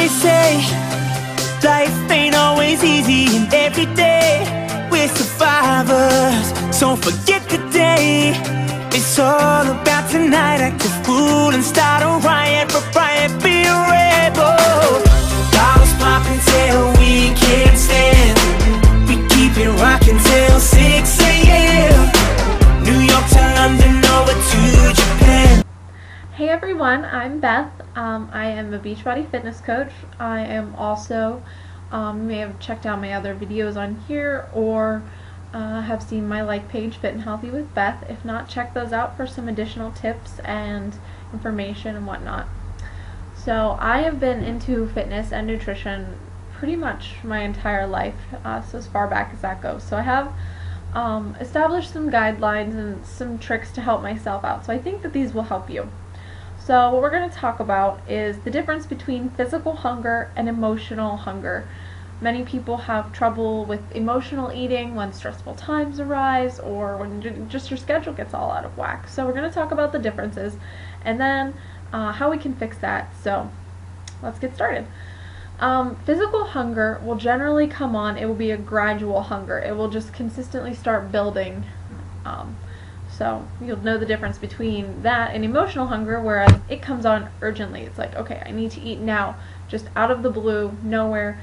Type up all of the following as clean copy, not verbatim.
They say life ain't always easy, and every day we're survivors. So forget the day, it's all about tonight. Act a fool and start a riot, be a rebel. Bottles popping till we can't stand. We keep it rocking till 6 a.m. New York to London, over to Japan. Hey everyone, I'm Beth. I am a Beachbody fitness coach. I am also, you may have checked out my other videos on here, or have seen my like page, Fit and Healthy with Beth. If not, check those out for some additional tips and information and whatnot. So I have been into fitness and nutrition pretty much my entire life, so as far back as that goes. So I have established some guidelines and some tricks to help myself out. So I think that these will help you. So what we're going to talk about is the difference between physical hunger and emotional hunger. Many people have trouble with emotional eating when stressful times arise, or when just your schedule gets all out of whack. So we're going to talk about the differences and then how we can fix that. So let's get started. Physical hunger will generally come on. It will be a gradual hunger. It will just consistently start building. So you'll know the difference between that and emotional hunger, whereas it comes on urgently. It's like, okay, I need to eat now, just out of the blue, nowhere.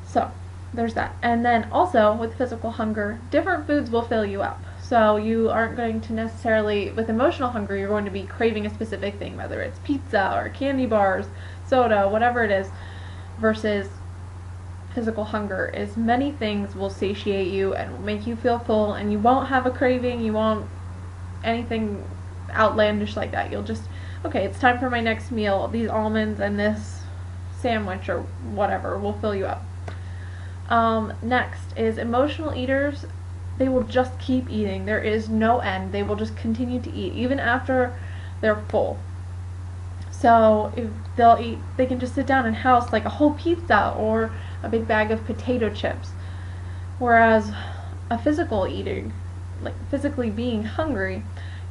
So there's that. And then also with physical hunger, different foods will fill you up. So you aren't going to necessarily, with emotional hunger, you're going to be craving a specific thing, whether it's pizza or candy bars, soda, whatever it is, versus physical hunger is many things will satiate you and will make you feel full, and you won't have a craving, you won't anything outlandish like that. You'll just, okay, it's time for my next meal. These almonds and this sandwich or whatever will fill you up. Next is emotional eaters. They will just keep eating. There is no end. They will just continue to eat even after they're full. So if they'll eat, they can just sit down and house like a whole pizza or a big bag of potato chips. Whereas a physical eating, like physically being hungry,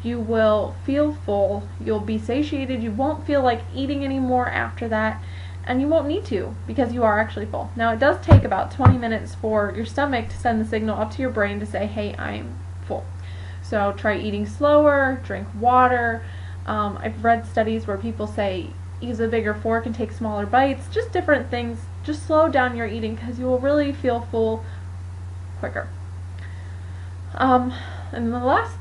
you will feel full, you'll be satiated, you won't feel like eating anymore after that, and you won't need to because you are actually full. Now it does take about 20 minutes for your stomach to send the signal up to your brain to say, hey, I'm full. So try eating slower, drink water. I've read studies where people say use a bigger fork and take smaller bites, just different things. Just slow down your eating because you will really feel full quicker. And the last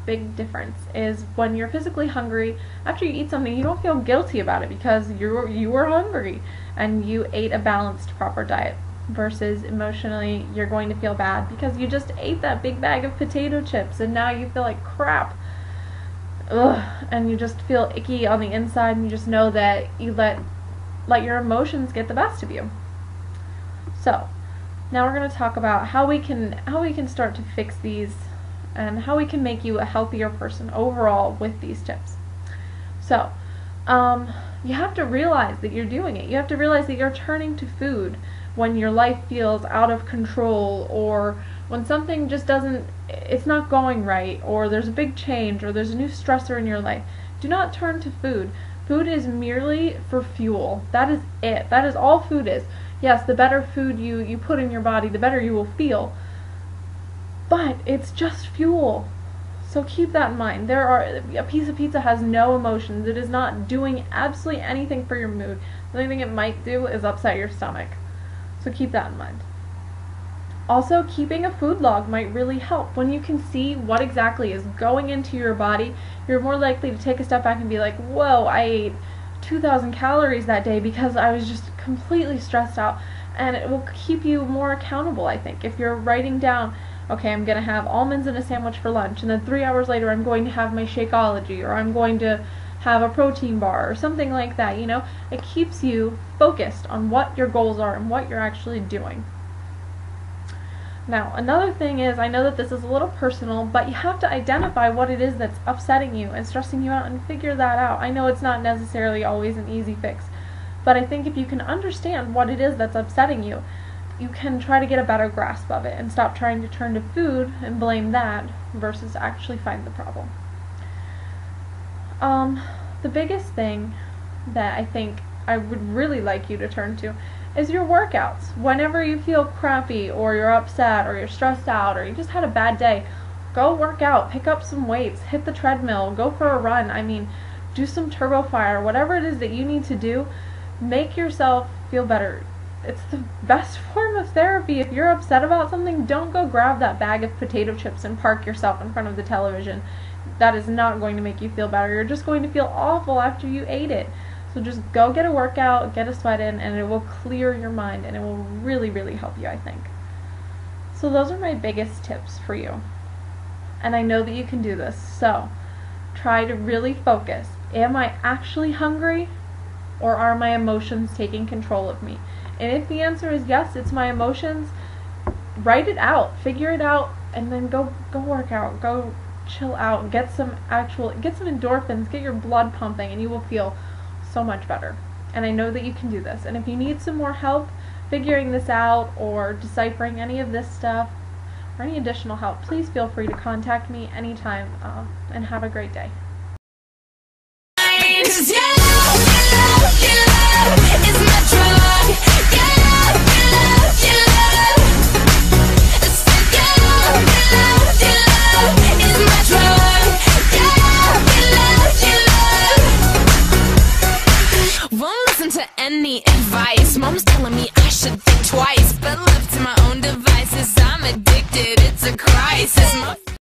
big difference is when you're physically hungry, after you eat something, you don't feel guilty about it because you were hungry and you ate a balanced, proper diet. Versus emotionally, you're going to feel bad because you just ate that big bag of potato chips and now you feel like crap. Ugh, and you just feel icky on the inside, and you just know that you let your emotions get the best of you. So now we're going to talk about how we can start to fix these and how we can make you a healthier person overall with these tips. So you have to realize that you're doing it. You have to realize that you're turning to food when your life feels out of control, or when something just it's not going right, or there's a big change, or there's a new stressor in your life. Do not turn to food. Food is merely for fuel. That is it. That is all food is. Yes, the better food you put in your body, the better you will feel. But it's just fuel. So keep that in mind. A piece of pizza has no emotions. It is not doing absolutely anything for your mood. The only thing it might do is upset your stomach. So keep that in mind. Also, keeping a food log might really help. When you can see what exactly is going into your body, you're more likely to take a step back and be like, whoa, I ate 2,000 calories that day because I was just completely stressed out. And it will keep you more accountable, I think. If you're writing down, okay, I'm going to have almonds in a sandwich for lunch, and then 3 hours later I'm going to have my Shakeology, or I'm going to have a protein bar, or something like that, you know? It keeps you focused on what your goals are and what you're actually doing. Now, another thing is, I know that this is a little personal, but you have to identify what it is that's upsetting you and stressing you out and figure that out. I know it's not necessarily always an easy fix, but I think if you can understand what it is that's upsetting you, you can try to get a better grasp of it and stop trying to turn to food and blame that versus actually find the problem. The biggest thing that I think I would really like you to turn to is your workouts. Whenever you feel crappy or you're upset or you're stressed out or you just had a bad day, go work out, pick up some weights, hit the treadmill, go for a run. I mean, do some turbo fire, whatever it is that you need to do, make yourself feel better. It's the best form of therapy. If you're upset about something, don't go grab that bag of potato chips and park yourself in front of the television. That is not going to make you feel better. You're just going to feel awful after you ate it. So just go get a workout, get a sweat in, and it will clear your mind, and it will really, really help you, I think. So those are my biggest tips for you. And I know that you can do this. So try to really focus. Am I actually hungry, or are my emotions taking control of me? And if the answer is yes, it's my emotions, write it out, figure it out, and then go work out, go chill out, get some endorphins, get your blood pumping, and you will feel so much better. And I know that you can do this. And if you need some more help figuring this out or deciphering any of this stuff or any additional help, please feel free to contact me anytime, and have a great day. Won't listen to any advice. Mom's telling me I should think twice, but left to my own device.